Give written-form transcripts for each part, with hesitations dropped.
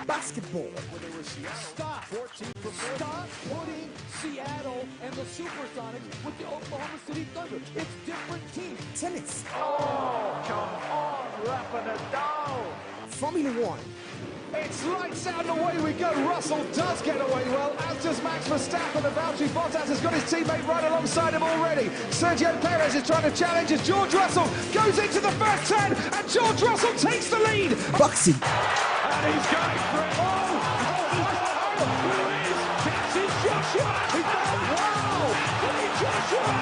basketball. Stop. 14 from Stop putting Seattle and the Supersonics with the Oklahoma City Thunder. It's different teams. Tennis. Oh, come on, Rafa Nadal. Formula One. It's lights out and away we go. Russell does get away well, as does Max Verstappen. The Valtteri Bottas has got his teammate right alongside him already. Sergio Perez is trying to challenge as George Russell goes into the first 10, and George Russell takes the lead. Boxing. And he's going for it. Who is? This is Joshua. Wow! Joshua!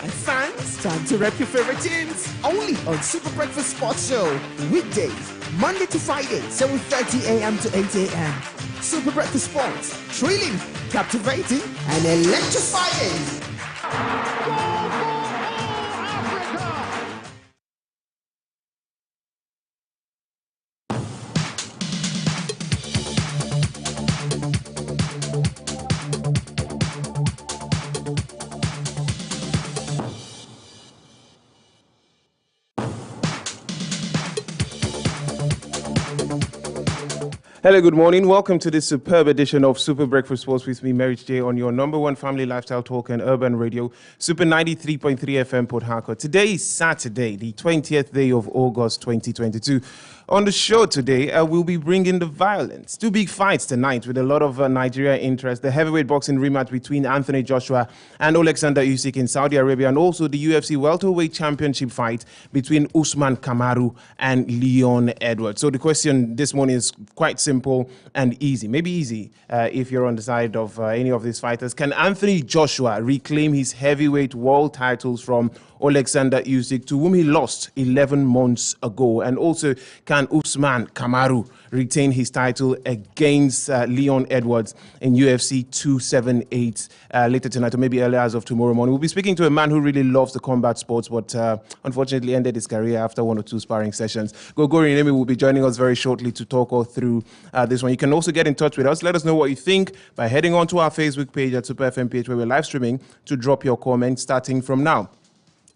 And fans, time to rep your favorite teams. Only on Super Breakfast Sports Show. Weekdays, Monday to Friday, 7:30 a.m. to 8 a.m. Super Breakfast Sports. Thrilling, captivating, and electrifying. Hello, good morning. Welcome to this superb edition of Super Breakfast Sports with me, Merich J, on your number one family lifestyle talk and urban radio, Super 93.3 FM Port Harcourt. Today is Saturday, the 20th day of August 2022. On the show today, we'll be bringing the violence. Two big fights tonight with a lot of Nigeria interest. The heavyweight boxing rematch between Anthony Joshua and Alexander Usyk in Saudi Arabia, and also the UFC welterweight championship fight between Usman Kamaru and Leon Edwards. So the question this morning is quite simple and easy. Maybe easy if you're on the side of any of these fighters. Can Anthony Joshua reclaim his heavyweight world titles from Alexander Usyk, to whom he lost 11 months ago? And also, can Usman Kamaru retain his title against Leon Edwards in UFC 278 later tonight, or maybe early as of tomorrow morning? We'll be speaking to a man who really loves the combat sports, but unfortunately ended his career after one or two sparring sessions. Gogori Nemi will be joining us very shortly to talk all through this one. You can also get in touch with us. Let us know what you think by heading on to our Facebook page at Super FMPH, where we're live streaming, to drop your comments starting from now.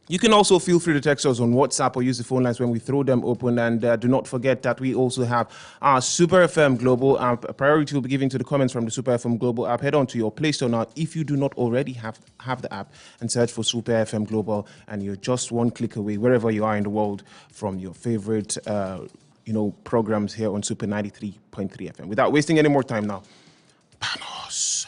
You can also feel free to text us on WhatsApp or use the phone lines when we throw them open. And do not forget that we also have our Super FM Global app. A priority will be given to the comments from the Super FM Global app. Head on to your Play Store now if you do not already have the app, and search for Super FM Global, and you're just one click away wherever you are in the world from your favorite programs here on Super 93.3 FM. Without wasting any more time now, vamos.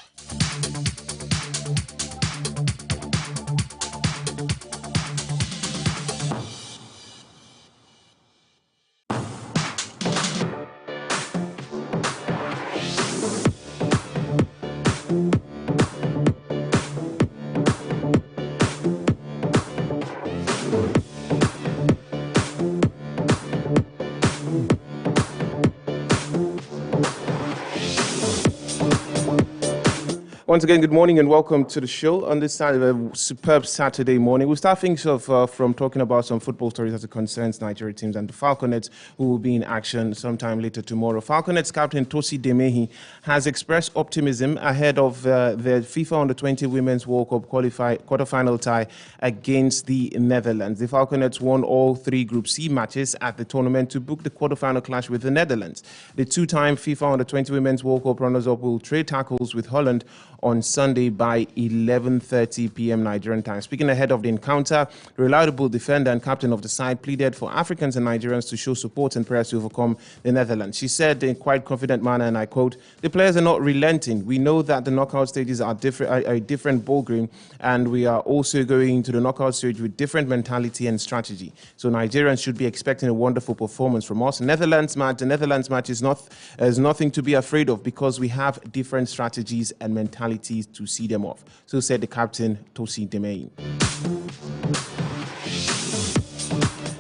Once again, good morning and welcome to the show on this superb Saturday morning. We'll start things off from talking about some football stories as it concerns Nigeria teams and the Falconets, who will be in action sometime later tomorrow. Falconets captain Tosi Demehi has expressed optimism ahead of the FIFA Under-20 Women's World Cup quarterfinal tie against the Netherlands. The Falconets won all three Group C matches at the tournament to book the quarterfinal clash with the Netherlands. The two-time FIFA Under-20 Women's World Cup runners-up will trade tackles with Holland on Sunday by 11:30 p.m. Nigerian time. Speaking ahead of the encounter, the reliable defender and captain of the side pleaded for Africans and Nigerians to show support and prayers to overcome the Netherlands. She said in quite confident manner, and I quote, "The players are not relenting. We know that the knockout stages are a different ballgame, and we are also going to the knockout stage with different mentality and strategy. So Nigerians should be expecting a wonderful performance from us. The Netherlands match is nothing to be afraid of, because we have different strategies and mentalities to see them off." So said the captain, Tosi Demehi.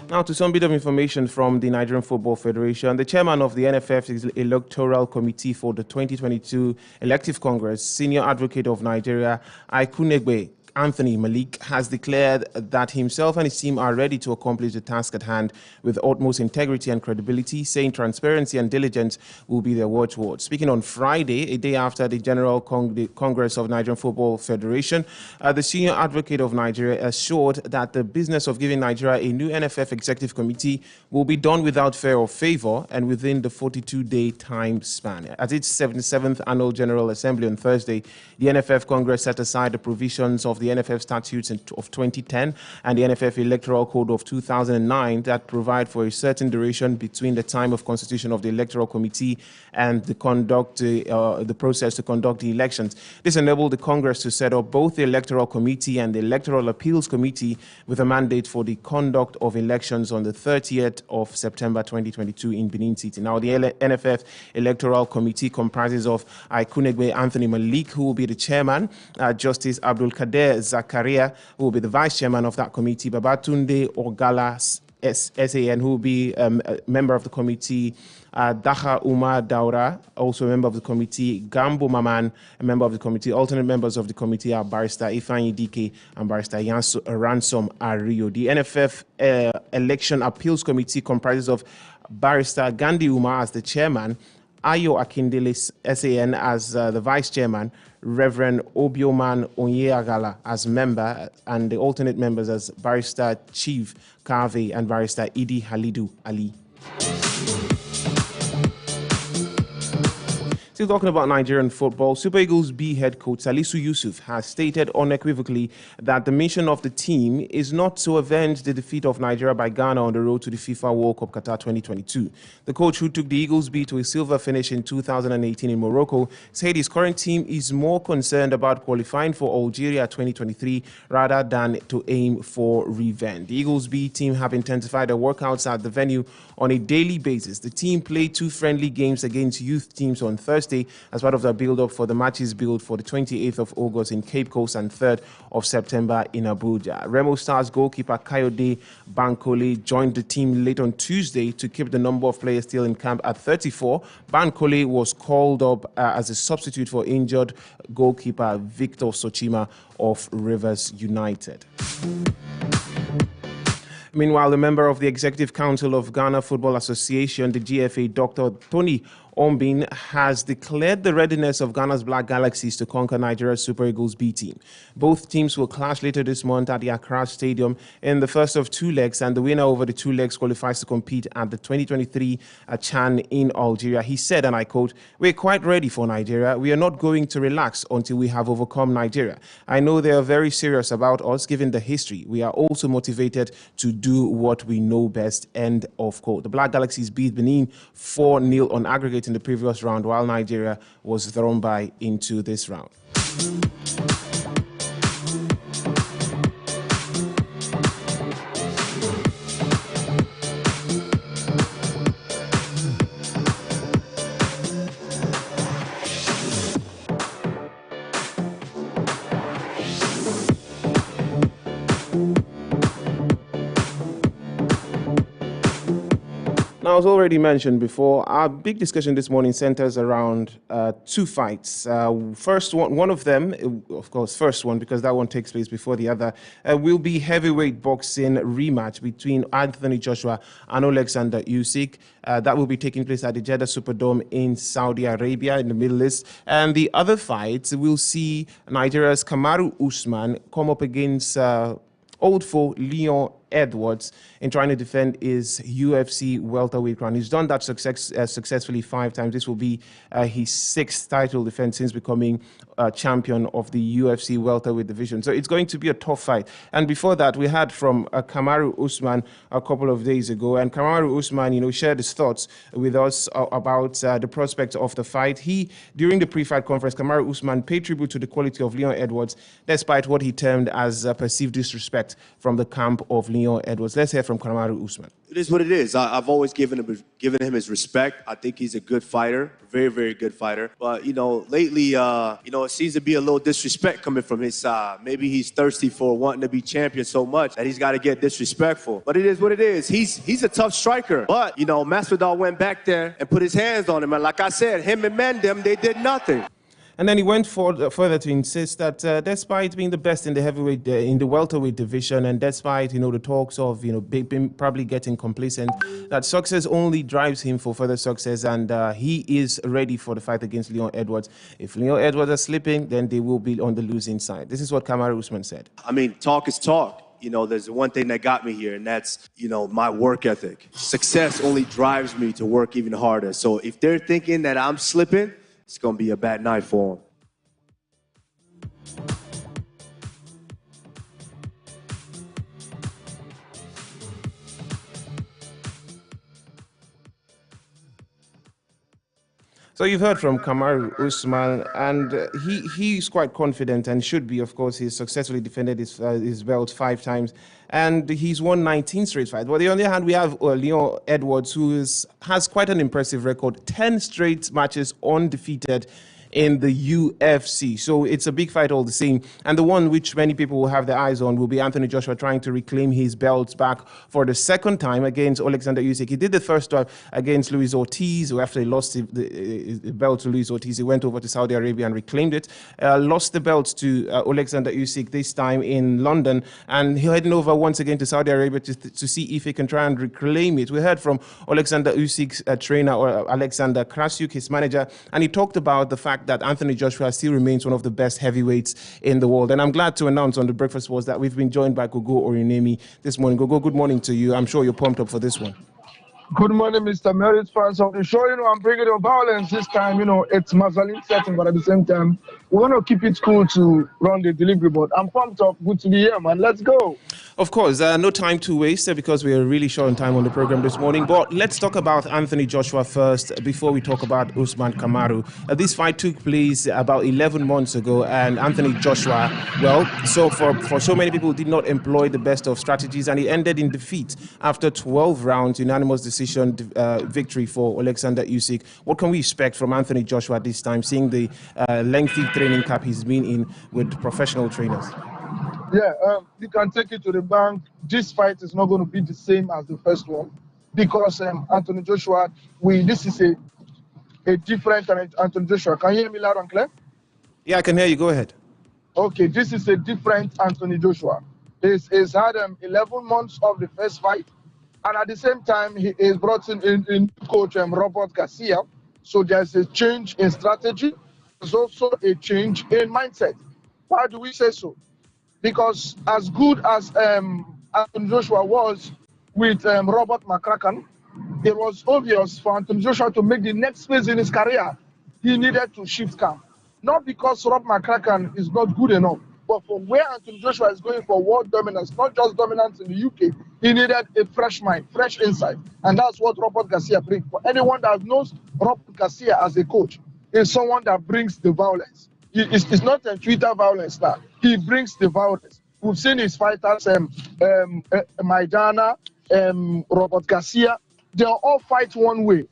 Now to some bit of information from the Nigerian Football Federation. The chairman of the NFF's Electoral Committee for the 2022 Elective Congress, Senior Advocate of Nigeria, Aikunegbe Anthony Malik, has declared that himself and his team are ready to accomplish the task at hand with utmost integrity and credibility, saying transparency and diligence will be their watchword. Speaking on Friday, a day after the General Congress of Nigerian Football Federation, the senior advocate of Nigeria assured that the business of giving Nigeria a new NFF executive committee will be done without fear or favor and within the 42-day time span. At its 77th annual General Assembly on Thursday, the NFF Congress set aside the provisions of the NFF statutes of 2010 and the NFF Electoral Code of 2009 that provide for a certain duration between the time of constitution of the Electoral Committee and the process to conduct the elections. This enabled the Congress to set up both the Electoral Committee and the Electoral Appeals Committee with a mandate for the conduct of elections on the 30th of September 2022 in Benin City. Now, the NFF Electoral Committee comprises of Aikunegbe Anthony Malik, who will be the chairman, Justice Abdul Kader Zakaria, who will be the vice chairman of that committee, Babatunde Ogala SAN, who will be a member of the committee, Daha Umar Daura, also a member of the committee, Gambo Maman, a member of the committee. Alternate members of the committee are Barrister Ifeanyi Dike and Barrister Ransom Ario. The NFF Election Appeals Committee comprises of Barrister Gandhi Umar as the chairman, Ayo Akindele SAN as the vice chairman, Reverend Obioman Onyeagala as member, and the alternate members as Barrister Chief Kave and Barrister Idi Halidu Ali. Still talking about Nigerian football, Super Eagles B head coach Salisu Yusuf has stated unequivocally that the mission of the team is not to avenge the defeat of Nigeria by Ghana on the road to the FIFA World Cup Qatar 2022. The coach, who took the Eagles B to a silver finish in 2018 in Morocco, said his current team is more concerned about qualifying for Algeria 2023 rather than to aim for revenge. The Eagles B team have intensified their workouts at the venue on a daily basis. The team played 2 friendly games against youth teams on Thursday as part of their build-up for the matches built for the 28th of August in Cape Coast and 3rd of September in Abuja. Remo Stars goalkeeper Kayode Bankole joined the team late on Tuesday to keep the number of players still in camp at 34. Bankole was called up as a substitute for injured goalkeeper Victor Sochima of Rivers United. Meanwhile, the member of the Executive Council of Ghana Football Association, the GFA, Dr. Tony Ombin, has declared the readiness of Ghana's Black Galaxies to conquer Nigeria's Super Eagles B team. Both teams will clash later this month at the Accra Stadium in the first of 2 legs, and the winner over the 2 legs qualifies to compete at the 2023 Chan in Algeria. He said, and I quote, "We're quite ready for Nigeria. We are not going to relax until we have overcome Nigeria. I know they are very serious about us given the history. We are also motivated to do what we know best," end of quote. The Black Galaxies beat Benin 4-0 on aggregate in the previous round, while Nigeria was thrown by into this round. Now, as already mentioned before, our big discussion this morning centers around 2 fights. First one of them, of course, first one, because that one takes place before the other, will be heavyweight boxing rematch between Anthony Joshua and Alexander Usyk. That will be taking place at the Jeddah Superdome in Saudi Arabia in the Middle East. And the other fights will see Nigeria's Kamaru Usman come up against old foe Leon Edwards in trying to defend his UFC welterweight crown. He's done that successfully 5 times. This will be his 6th title defense since becoming champion of the UFC welterweight division. So it's going to be a tough fight. And before that, we heard from Kamaru Usman a couple of days ago, and Kamaru Usman, shared his thoughts with us about the prospects of the fight. During the pre-fight conference, Kamaru Usman paid tribute to the quality of Leon Edwards, despite what he termed as perceived disrespect from the camp of Leon Edwards. Let's hear from Kamaru Usman. It is what it is. I've always given him his respect. I think he's a good fighter, very, very good fighter. But, lately, it seems to be a little disrespect coming from his side. Maybe he's thirsty for wanting to be champion so much that he's got to get disrespectful. But it is what it is. He's a tough striker. But, Masvidal went back there and put his hands on him. And like I said, him and Mendem, they did nothing. And then he went further to insist that despite being the best in the heavyweight, in the welterweight division, and despite, the talks of, probably getting complacent, that success only drives him for further success, and he is ready for the fight against Leon Edwards. If Leon Edwards are slipping, then they will be on the losing side. This is what Kamaru Usman said. I mean, talk is talk. There's one thing that got me here, and that's, my work ethic. Success only drives me to work even harder. So if they're thinking that I'm slipping, it's going to be a bad night for him. So you've heard from Kamaru Usman, and he's quite confident and should be, of course. He's successfully defended his belt 5 times, and he's won 19 straight fights. But on the other hand, we have Leon Edwards, who has quite an impressive record, 10 straight matches undefeated in the UFC. So it's a big fight all the same. And the one which many people will have their eyes on will be Anthony Joshua trying to reclaim his belts back for the second time against Alexander Usyk. He did the first time against Luis Ortiz, who after he lost the belt to Luis Ortiz, he went over to Saudi Arabia and reclaimed it. Lost the belt to Alexander Usyk this time in London, and he's heading over once again to Saudi Arabia to see if he can try and reclaim it. We heard from Alexander Usyk's trainer, Alexander Krasuk, his manager, and he talked about the fact that Anthony Joshua still remains one of the best heavyweights in the world. And I'm glad to announce on the Breakfast Wars that we've been joined by Gogo Orinemi this morning. Gogo, good morning to you. I'm sure you're pumped up for this one. Good morning, Mr. Merit, fans of the show. I'm bringing the violence this time. It's Mazalin setting, but at the same time, we want to keep it cool to run the delivery. But I'm pumped up. Good to be here, man. Let's go. Of course, no time to waste because we are really short on time on the program this morning. But let's talk about Anthony Joshua first before we talk about Usman Kamaru. This fight took place about 11 months ago, and Anthony Joshua, so for so many people, did not employ the best of strategies, and he ended in defeat after 12 rounds, unanimous decision victory for Alexander Usyk. What can we expect from Anthony Joshua this time, seeing the lengthy training camp he's been in with professional trainers? Yeah, you can take it to the bank. This fight is not going to be the same as the first one because Anthony Joshua, this is a different Anthony Joshua. Can you hear me loud and clear? Yeah, I can hear you. Go ahead. Okay, this is a different Anthony Joshua. He's had 11 months of the first fight, and at the same time, he is brought in coach Robert Garcia. So there's a change in strategy. There's also a change in mindset. Why do we say so? Because as good as Anthony Joshua was with Robert McCracken, it was obvious for Anthony Joshua to make the next phase in his career. He needed to shift camp. Not because Rob McCracken is not good enough, but for where Anthony Joshua is going for world dominance, not just dominance in the UK, he needed a fresh mind, fresh insight. And that's what Robert Garcia brings. For anyone that knows Robert Garcia as a coach, is someone that brings the violence. It's not a Twitter violence now. He brings the violence. We've seen his fighters, Maidana, Robert Garcia. They all fight one way.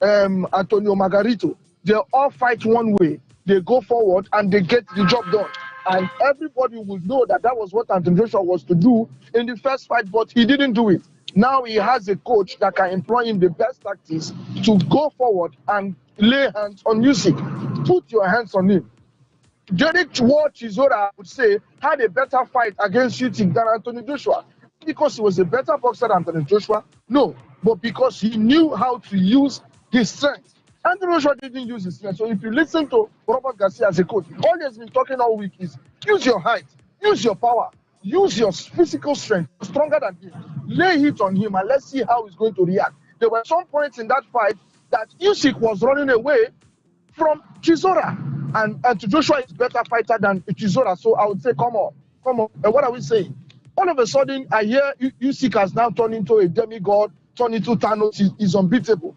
Antonio Margarito. They all fight one way. They go forward and they get the job done. And everybody will know that that was what Anthony Joshua was to do in the first fight, but he didn't do it. Now he has a coach that can employ him the best tactics to go forward and lay hands on Usyk. Put your hands on him. Derek Chisora, I would say, had a better fight against Usyk than Anthony Joshua. Because he was a better boxer than Anthony Joshua? No, but because he knew how to use his strength. Anthony Joshua didn't use his strength. So if you listen to Robert Garcia as a coach, all he's been talking all week is use your height, use your power, use your physical strength, stronger than him. Lay it on him and let's see how he's going to react. There were some points in that fight that Usyk was running away from Chisora. And Joshua is a better fighter than Chisora. So I would say, come on. And what are we saying? All of a sudden, I hear Usyk has now turned into a demigod, turned into Thanos. He's unbeatable.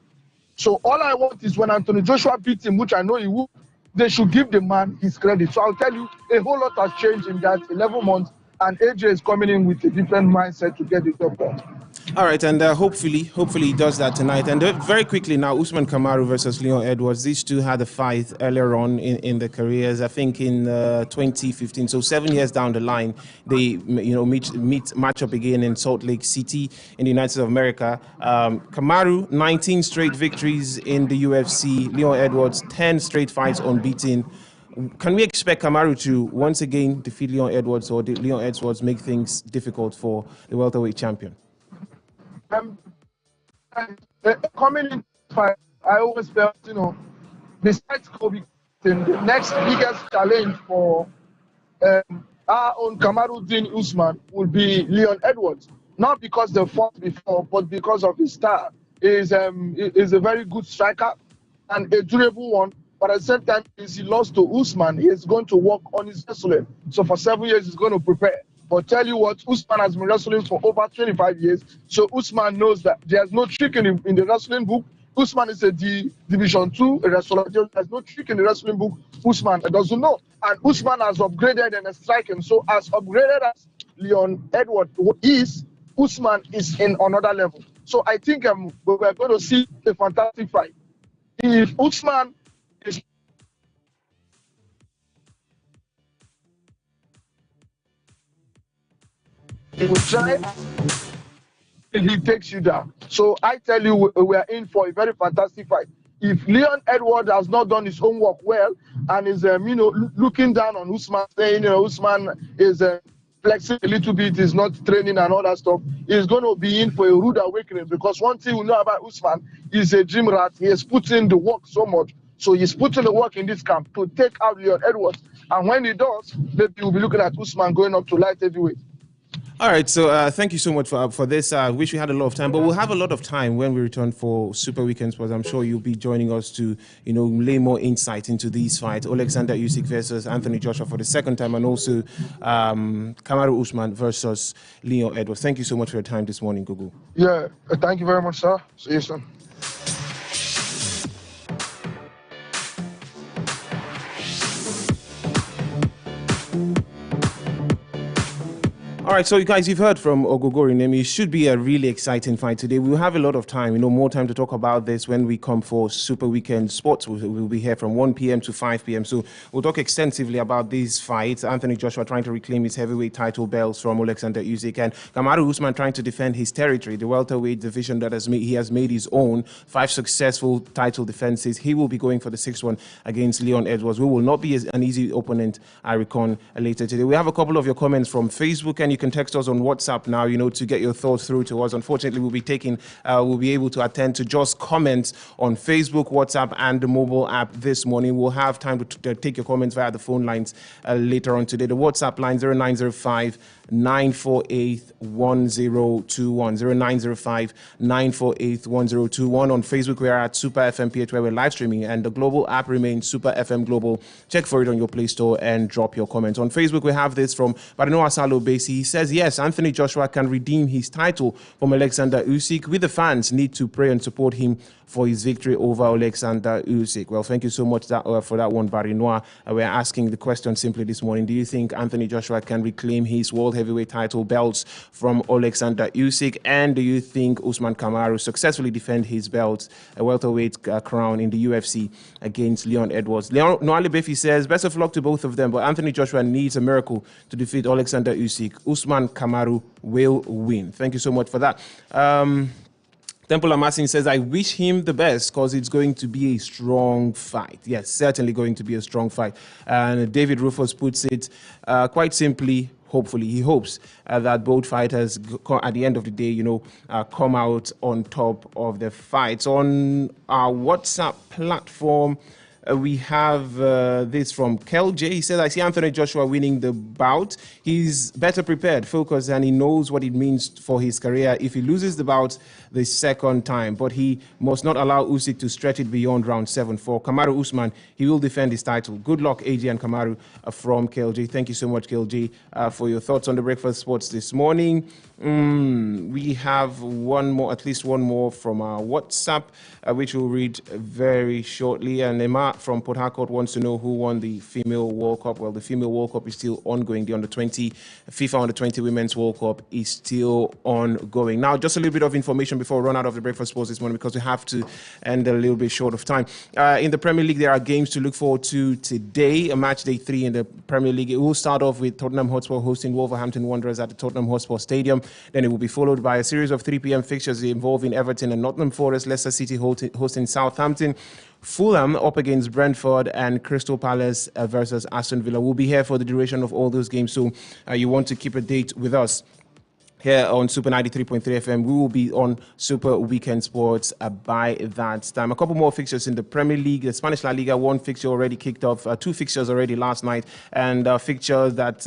So all I want is when Anthony Joshua beats him, which I know he will, they should give the man his credit. So I'll tell you, a whole lot has changed in that 11 months, and AJ is coming in with a different mindset to get the job done. All right, and hopefully he does that tonight. And very quickly now, Usman Kamaru versus Leon Edwards. These two had a fight earlier on in their careers. I think in 2015. So 7 years down the line, they match up again in Salt Lake City in the United States of America. Kamaru 19 straight victories in the UFC. Leon Edwards 10 straight fights unbeaten. Can we expect Kamaru to once again defeat Leon Edwards, or did Leon Edwards make things difficult for the welterweight champion? Coming in fight, I always felt, besides Kobe, the next biggest challenge for our own Kamaruddin Usman will be Leon Edwards. Not because they fought before, but because of his style. He is a very good striker and a durable one. But at the same time, as he lost to Usman, he is going to work on his wrestling. So for 7 years, he's going to prepare. But tell you what, Usman has been wrestling for over 25 years. So Usman knows that there's no trick in the wrestling book. Usman is a Division 2 wrestler. There's no trick in the wrestling book. Usman doesn't know. And Usman has upgraded in striking. So as upgraded as Leon Edwards is, Usman is in another level. So I think we're going to see a fantastic fight. If Usman is he will try and he takes you down. So I tell you, we are in for a very fantastic fight. If Leon Edwards has not done his homework well and is looking down on Usman, saying Usman is flexing a little bit, is not training and all that stuff, he's going to be in for a rude awakening. Because one thing we know about Usman is a gym rat. He has put in the work so much. So he's putting the work in this camp to take out Leon Edwards. And when he does, maybe we'll be looking at Usman going up to light heavyweight. All right, so thank you so much for this. I wish we had a lot of time, but we'll have a lot of time when we return for Super Weekend Sports. I'm sure you'll be joining us to, lay more insight into these fights. Alexander Usyk versus Anthony Joshua for the second time, and also Kamaru Usman versus Leon Edwards. Thank you so much for your time this morning, Gugu. Yeah, thank you very much, sir. See you soon. All right, so you guys, you've heard from Ogogori Nemi. It should be a really exciting fight today. We'll have a lot of time, more time to talk about this when we come for Super Weekend Sports. We'll be here from 1 p.m. to 5 p.m. So we'll talk extensively about these fights. Anthony Joshua trying to reclaim his heavyweight title belts from Alexander Usyk, and Kamaru Usman trying to defend his territory, the welterweight division that he has made his own. 5 successful title defenses. He will be going for the 6th one against Leon Edwards, who will not be an easy opponent, I reckon, later today. We have a couple of your comments from Facebook, and you can text us on WhatsApp now, to get your thoughts through to us. Unfortunately, we'll be able to attend to just comments on Facebook, WhatsApp, and the mobile app this morning. We'll have time to take your comments via the phone lines later on today. The WhatsApp line 0905 948 1021 0905 948 1021. On Facebook, we are at Super FM PH, where we're live streaming, and the global app remains Super FM Global. Check for it on your Play Store and drop your comments. On Facebook, we have this from Barino Asalo Basi. He says, yes, Anthony Joshua can redeem his title from Alexander Usyk. We, the fans, need to pray and support him for his victory over Alexander Usyk. Well, thank you so much for that one, Barinoa. We're asking the question simply this morning. Do you think Anthony Joshua can reclaim his world heavyweight title belts from Alexander Usyk? And do you think Usman Kamaru successfully defend his belts, a welterweight crown in the UFC against Leon Edwards? Noali Befi says, best of luck to both of them, but Anthony Joshua needs a miracle to defeat Alexander Usyk. Usman Kamaru will win. Thank you so much for that. Temple Amasin says, I wish him the best because it's going to be a strong fight. Yes, certainly going to be a strong fight. And David Rufus puts it quite simply, hopefully, he hopes that both fighters, at the end of the day, come out on top of the fights. On our WhatsApp platform, we have this from Kel J. He says, I see Anthony Joshua winning the bout. He's better prepared, focused, and he knows what it means for his career if he loses the bout the second time. But he must not allow Usyk to stretch it beyond round 7. For Kamaru Usman, he will defend his title. Good luck, AJ and Kamaru, from Kel J. Thank you so much, Kel J, for your thoughts on the Breakfast Sports this morning. We have at least one more from our WhatsApp, which we'll read very shortly. And Emma from Port Harcourt wants to know who won the Female World Cup. Well, the Female World Cup is still ongoing. The FIFA Under-20 Women's World Cup is still ongoing. Now, just a little bit of information before we run out of the Breakfast Sports this morning, because we have to end a little bit short of time. In the Premier League, there are games to look forward to today. A match day 3 in the Premier League. It will start off with Tottenham Hotspur hosting Wolverhampton Wanderers at the Tottenham Hotspur Stadium. Then it will be followed by a series of 3 p.m. fixtures involving Everton and Nottingham Forest, Leicester City hosting Southampton, Fulham up against Brentford, and Crystal Palace versus Aston Villa. We'll be here for the duration of all those games, so you want to keep a date with us. Here on Super 93.3 FM, we will be on Super Weekend Sports by that time. A couple more fixtures in the Premier League. The Spanish La Liga, one fixture already kicked off, two fixtures already last night, and fixtures that,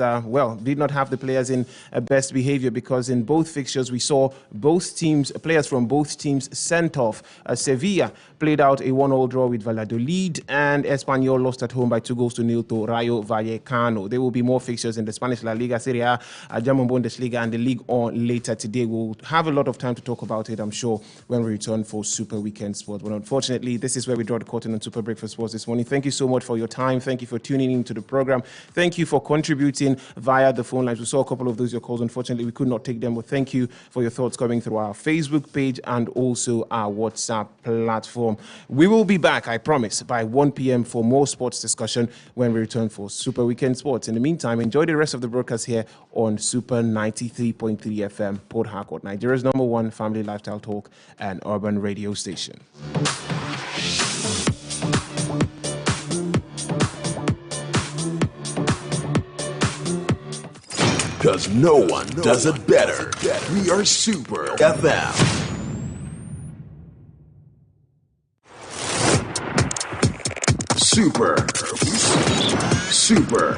did not have the players in best behavior, because in both fixtures we saw both teams, players from both teams sent off. Sevilla played out a 1-1 draw with Valladolid, and Espanyol lost at home by 2-0 to Rayo Vallecano. There will be more fixtures in the Spanish La Liga, Serie A, German Bundesliga, and the League on later today. We'll have a lot of time to talk about it, I'm sure, when we return for Super Weekend Sports. But unfortunately, this is where we draw the curtain on Super Breakfast Sports this morning. Thank you so much for your time. Thank you for tuning into the program. Thank you for contributing via the phone lines. We saw a couple of those your calls. Unfortunately, we could not take them, but thank you for your thoughts coming through our Facebook page and also our WhatsApp platform. We will be back, I promise, by 1 p.m. for more sports discussion when we return for Super Weekend Sports. In the meantime, enjoy the rest of the broadcast here on Super 93.3 FM, Port Harcourt, Nigeria's #1 family lifestyle talk and urban radio station. Because no one does it better. We are Super FM. Super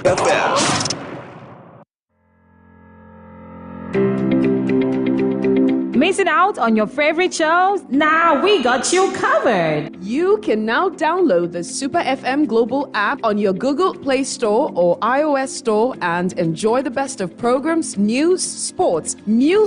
FM. Missing out on your favorite shows? Now we got you covered. You can now download the Super FM Global app on your Google Play Store or iOS Store and enjoy the best of programs, news, sports, music.